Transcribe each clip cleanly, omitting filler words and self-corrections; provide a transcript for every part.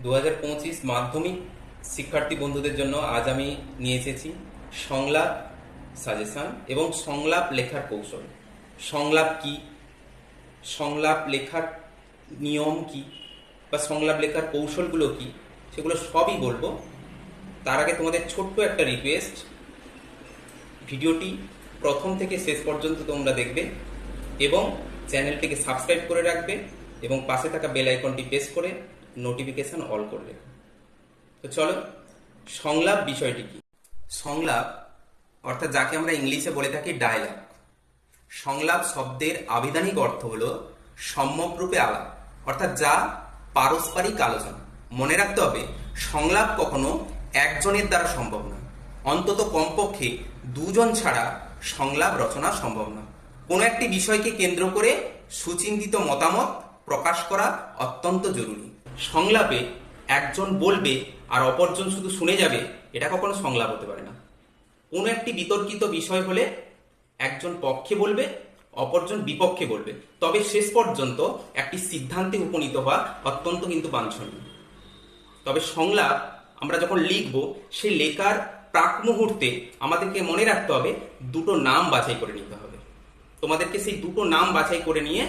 2025 মাধ্যমিক শিক্ষার্থী বন্ধুদের জন্য আজ আমি নিয়ে এসেছি সংলাপ সাজেশন এবং সংলাপ লেখার কৌশল। সংলাপ কি, সংলাপ লেখার নিয়ম কি, বা সংলাপ লেখার কৌশলগুলো কি, সেগুলো সবই বলবো। তার আগে তোমাদের ছোট্ট একটা রিকোয়েস্ট, ভিডিওটি প্রথম থেকে শেষ পর্যন্ত তোমরা দেখবে এবং চ্যানেলটিকে সাবস্ক্রাইব করে রাখবে এবং পাশে থাকা বেল আইকনটি প্রেস করে নোটিফিকেশন অল করবে। তো চলো, সংলাপ বিষয়টি কি। সংলাপ অর্থাৎ যাকে আমরা ইংলিশে বলে থাকি ডায়ালগ। সংলাপ শব্দের আবিধানিক অর্থ হলো সম্যকরূপে আলাপ, অর্থাৎ যা পারস্পরিক আলোচনা। মনে রাখতে হবে, সংলাপ কখনো একজনের দ্বারা সম্ভব না, অন্তত কমপক্ষে দুজন ছাড়া সংলাপ রচনা সম্ভব না। কোনো একটি বিষয়কে কেন্দ্র করে সুচিন্তিত মতামত প্রকাশ করা অত্যন্ত জরুরি। সংলাপে একজন বলবে আর অপরজন শুধু শুনে যাবে, এটা কখনো সংলাপ হতে পারে না। কোনো একটি বিতর্কিত বিষয় হলে একজন পক্ষে বলবে, অপরজন বিপক্ষে বলবে, তবে শেষ পর্যন্ত একটি সিদ্ধান্তে উপনীত হওয়া অত্যন্ত কিন্তু বাঞ্ছনীয়। তবে সংলাপ আমরা যখন লিখব, সেই লেখার প্রাক মুহূর্তে আমাদেরকে মনে রাখতে হবে দুটো নাম বাছাই করে নিতে হবে। তোমাদেরকে সেই দুটো নাম বাছাই করে নিয়ে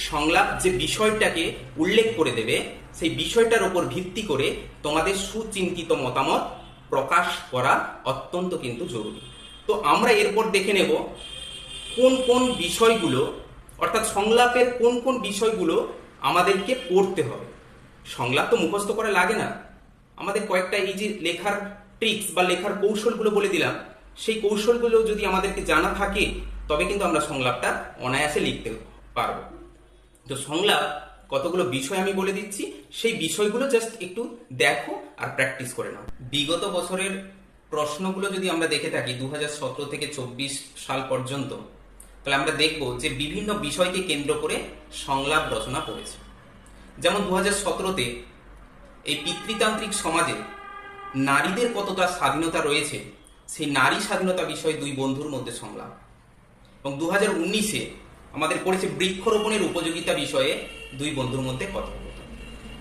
সংলাপ যে বিষয়টাকে উল্লেখ করে দেবে, সেই বিষয়টার উপর ভিত্তি করে তোমাদের সুচিন্তিত মতামত প্রকাশ করা অত্যন্ত কিন্তু জরুরি। তো আমরা এরপর দেখে নেব কোন কোন বিষয়গুলো, অর্থাৎ সংলাপের কোন কোন বিষয়গুলো আমাদেরকে পড়তে হবে। সংলাপ তো মুখস্থ করা লাগে না, আমাদের কয়েকটা এই যে লেখার ট্রিক্স বা লেখার কৌশলগুলো বলে দিলাম, সেই কৌশলগুলো যদি আমাদেরকে জানা থাকে তবে কিন্তু আমরা সংলাপটা অনায়াসে লিখতে পারবো। তো সংলাপ কতগুলো বিষয় আমি বলে দিচ্ছি, সেই বিষয়গুলো জাস্ট একটু দেখো আর প্র্যাকটিস করে নাও। বিগত বছরের প্রশ্নগুলো যদি আমরা দেখে থাকি 2017 থেকে 24 সাল পর্যন্ত, তাহলে আমরা দেখব যে বিভিন্ন বিষয়কে কেন্দ্র করে সংলাপ রচনা করেছে। যেমন 2017-তে এই পিতৃতান্ত্রিক সমাজে নারীদের কতটা স্বাধীনতা রয়েছে, সেই নারী স্বাধীনতা বিষয়ে দুই বন্ধুর মধ্যে সংলাপ। এবং 2019-এ আমাদের পড়েছে বৃক্ষরোপণের উপযোগিতা বিষয়ে দুই বন্ধুর মধ্যে কথোপকথন।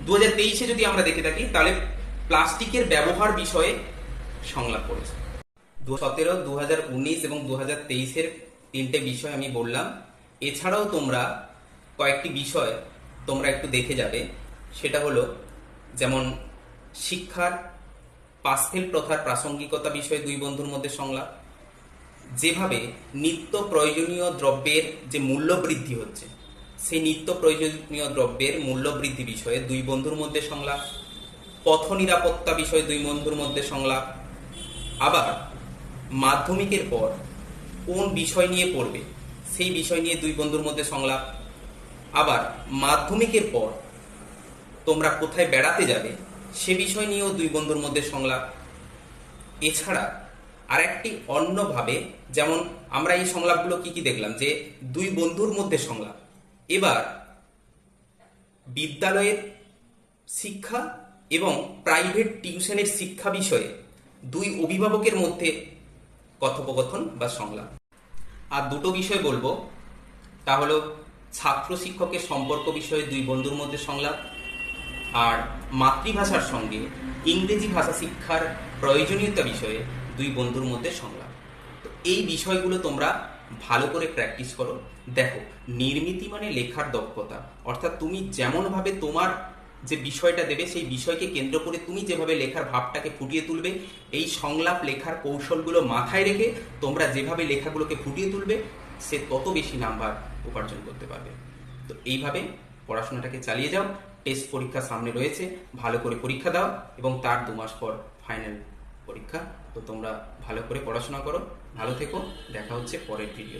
2023-এ যদি আমরা দেখে থাকি তাহলে প্লাস্টিকের ব্যবহার বিষয়ে সংলাপ করেছে। 2017, 2019 এবং 2023-এর তিনটে বিষয় আমি বললাম। এছাড়াও তোমরা কয়েকটি বিষয় তোমরা একটু দেখে যাবে, সেটা হলো যেমন শিক্ষার পাসফেল প্রথার প্রাসঙ্গিকতা বিষয়ে দুই বন্ধুর মধ্যে সংলাপ, যেভাবে নিত্য প্রয়োজনীয় দ্রব্যের যে মূল্য বৃদ্ধি হচ্ছে, সেই নিত্য প্রয়োজনীয় দ্রব্যের মূল্য বৃদ্ধি বিষয়ে দুই বন্ধুর মধ্যে সংলাপ, পথ নিরাপত্তা বিষয়ে দুই বন্ধুর মধ্যে সংলাপ, আবার মাধ্যমিকের পর কোন বিষয় নিয়ে পড়বে সেই বিষয় নিয়ে দুই বন্ধুর মধ্যে সংলাপ, আবার মাধ্যমিকের পর তোমরা কোথায় বেড়াতে যাবে সে বিষয় নিয়েও দুই বন্ধুর মধ্যে সংলাপ। এছাড়া আরেকটি অন্যভাবে, যেমন আমরা এই সংলাপগুলো কি কি দেখলাম, যে দুই বন্ধুর মধ্যে সংলাপ। এবার বিদ্যালয়ের শিক্ষা এবং প্রাইভেট টিউশনের শিক্ষা বিষয়ে দুই অভিভাবকের মধ্যে কথোপকথন বা সংলাপ। আর দুটো বিষয় বলবো, তা হলো ছাত্র শিক্ষকের সম্পর্ক বিষয়ে দুই বন্ধুর মধ্যে সংলাপ, আর মাতৃভাষার সঙ্গে ইংরেজি ভাষা শিক্ষার প্রয়োজনীয়তা বিষয়ে দুই বন্ধুর মধ্যে সংলাপ। তো এই বিষয়গুলো তোমরা ভালো করে প্র্যাকটিস করো। দেখো, নির্মিতি মানে লেখার দক্ষতা, অর্থাৎ তুমি যেমনভাবে তোমার যে বিষয়টা দেবে সেই বিষয়কে কেন্দ্র করে তুমি যেভাবে লেখার ভাবটাকে ফুটিয়ে তুলবে, এই সংলাপ লেখার কৌশলগুলো মাথায় রেখে তোমরা যেভাবে লেখাগুলোকে ফুটিয়ে তুলবে, সে তত বেশি নাম্বার উপার্জন করতে পারবে। তো এইভাবে পড়াশোনাটাকে চালিয়ে যাও। টেস্ট পরীক্ষা সামনে রয়েছে, ভালো করে পরীক্ষা দাও এবং তার 2 মাস পর ফাইনাল পরীক্ষা। তো তোমরা ভালো করে পড়াশোনা করো, ভালো থেকো, দেখা হচ্ছে পরের ভিডিও।